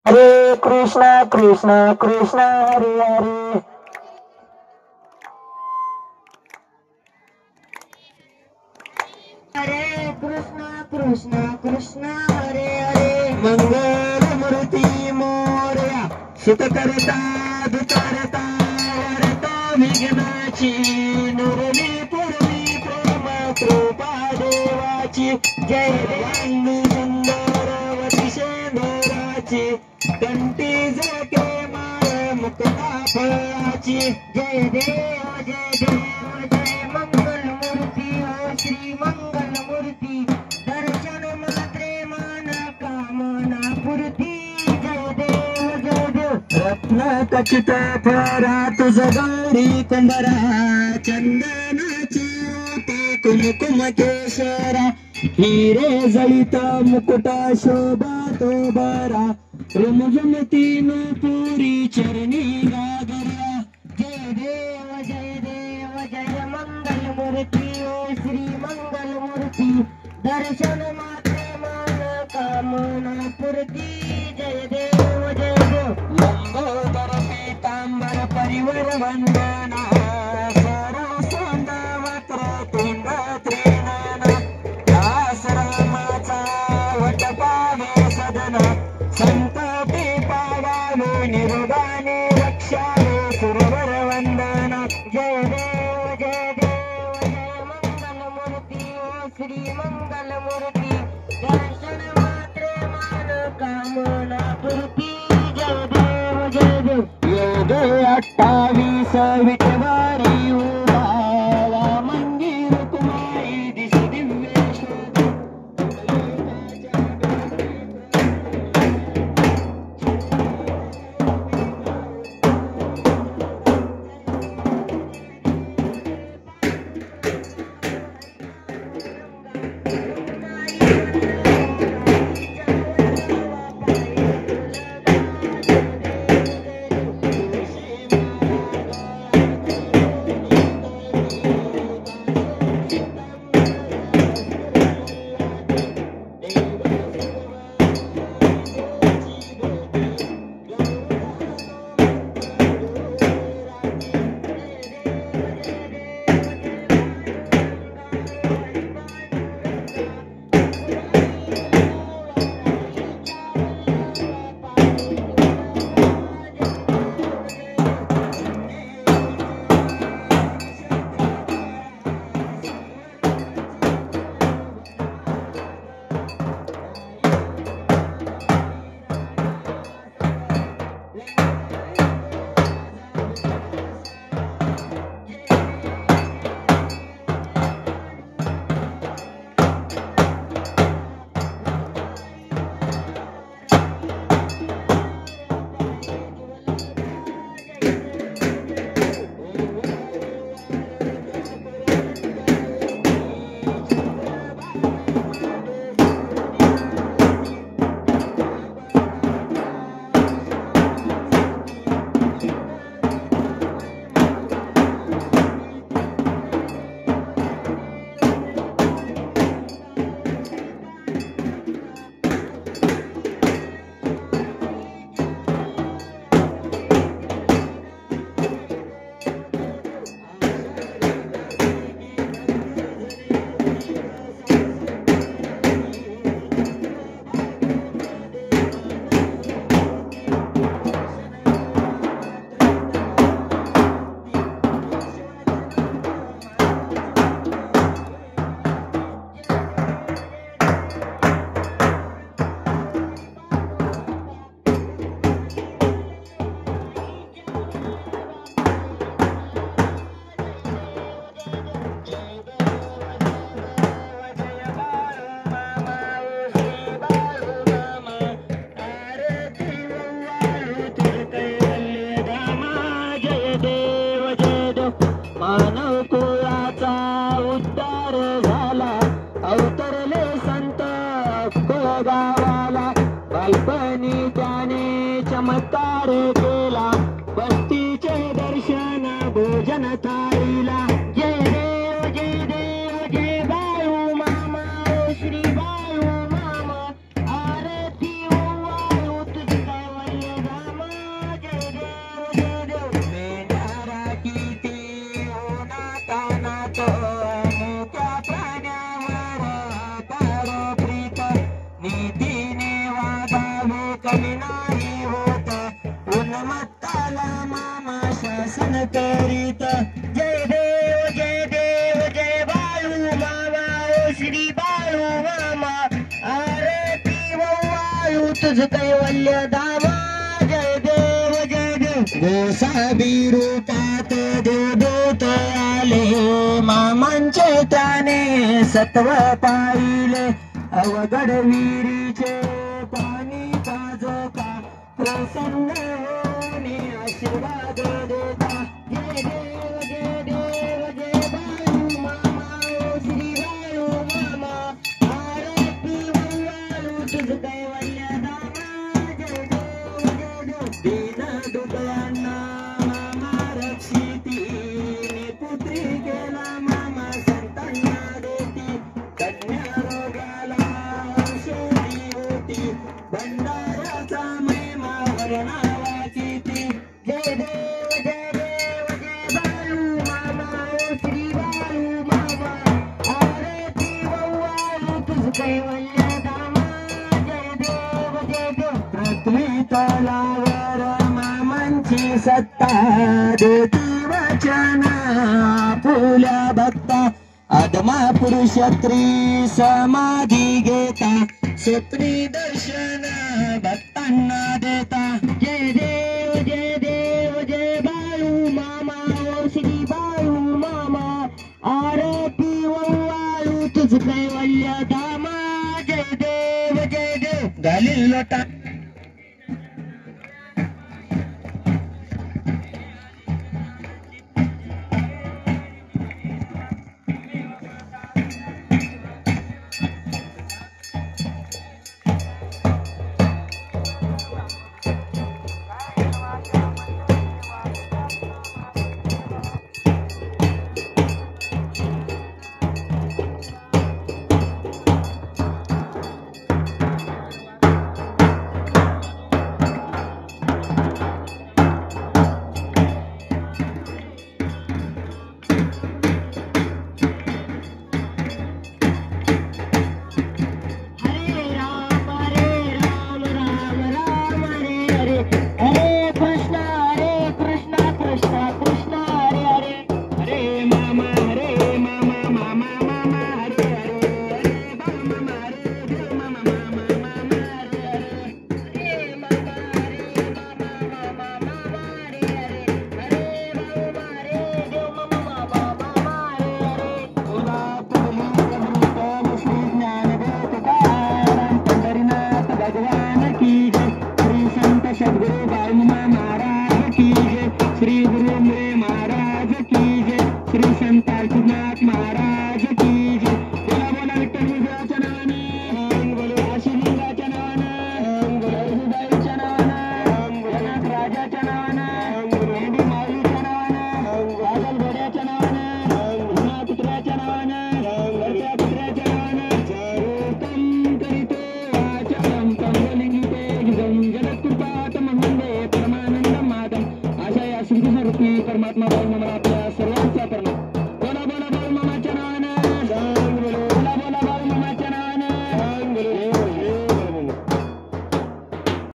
हरे कृष्णा कृष्णा कृष्णा हरे हरे. हरे कृष्णा कृष्णा कृष्णा हरे हरे. मंगल मूर्ती मोरया सुखकर्ता दुःखहर्ता वार्ता विघ्नाची नुरली पूर्वी प्रेम कृपा देवाची. जय देवांग सुंदर शेंदुराची कंठी झळके माळ मुक्ता फळाची. जय देव जय मंगल मूर्ती हो श्री मंगल मूर्ती. दर्शन मात्रे मान कामना पूर्ती. जय देव रत्न खचित फरा तुझ गौरी कुंभरा चंदनाची ओटी कुमकुम केशरा. हिरे जळीत मुकुट शोभा तो बरा रुमझुमती पुरी चरणी गागरा. जय देव जय मंगल मूर्ती हो श्री मंगल मूर्ती. दर्शन मात्रे मान कामना पूर्ती. जय देव लंबोदर पीतांबर परिवर वंदना सरसंद वक्र तुंड त्रिनयना. आश्रमाचा वट पावे सदना संतती पावावे निरोगाने रक्षावे सुरवर वंदना. जय देव जय मंगल मूर्ती हो श्री मंगल मूर्ती. दर्शन मात्रे मान कामना पूर्ती. जय देव योग 28 विटवारी उभा मंदिर कुमारी दिस दिव्य शोभा. मानव कुळाचा उद्धार झाला अवतरले संत गावाला. बालपणी त्याने चमत्कार केला बस्तीचे दर्शन भोजन थाळीला. जय देव जय बाळू मामा श्री बाळू मामा. आरती वाळू तुझी कमी नाही होत उन्मत्ताला मामा शासन करीत जय देव जय बाळू मामा ओ श्री बाळू मामा आरती वाळू तुझ कैवल्य धामा जय देव गोसावी रूपात देवदूत आले मामांचे त्याने सत्व पाहिले अवघड विहिरीचे पाणी पाजता प्रसन्न होणे आशीर्वाद देता जय देव जय बाळू मामा ओ श्री बाळू मामा आरती वाळू तुझ कैवल्य धामा जय देव दीन दुबळ्यांना मामा रक्षिती पुत्री गेला मामा संतांना देती कन्या रोगाला औषधी होती भंडाराचा महिमा वर्णावाची ती जय देव जय बाळू मामा ओ श्री बाळू मामा आरती वाळू तुझ कैवल्य धामा जय देव पृथ्वी तलावर मामांची सत्ता देती वचन फुल्या भक्ता आदमा पुरुष स्त्री समाधी घेता स्वप्नी दर्शन भक्तांना देता जय देव जय बाळू मामा ओ श्री बाळू मामा आरती वाळू तुझ कैवल्य धामा जय देव घालील लोटा परमात्मा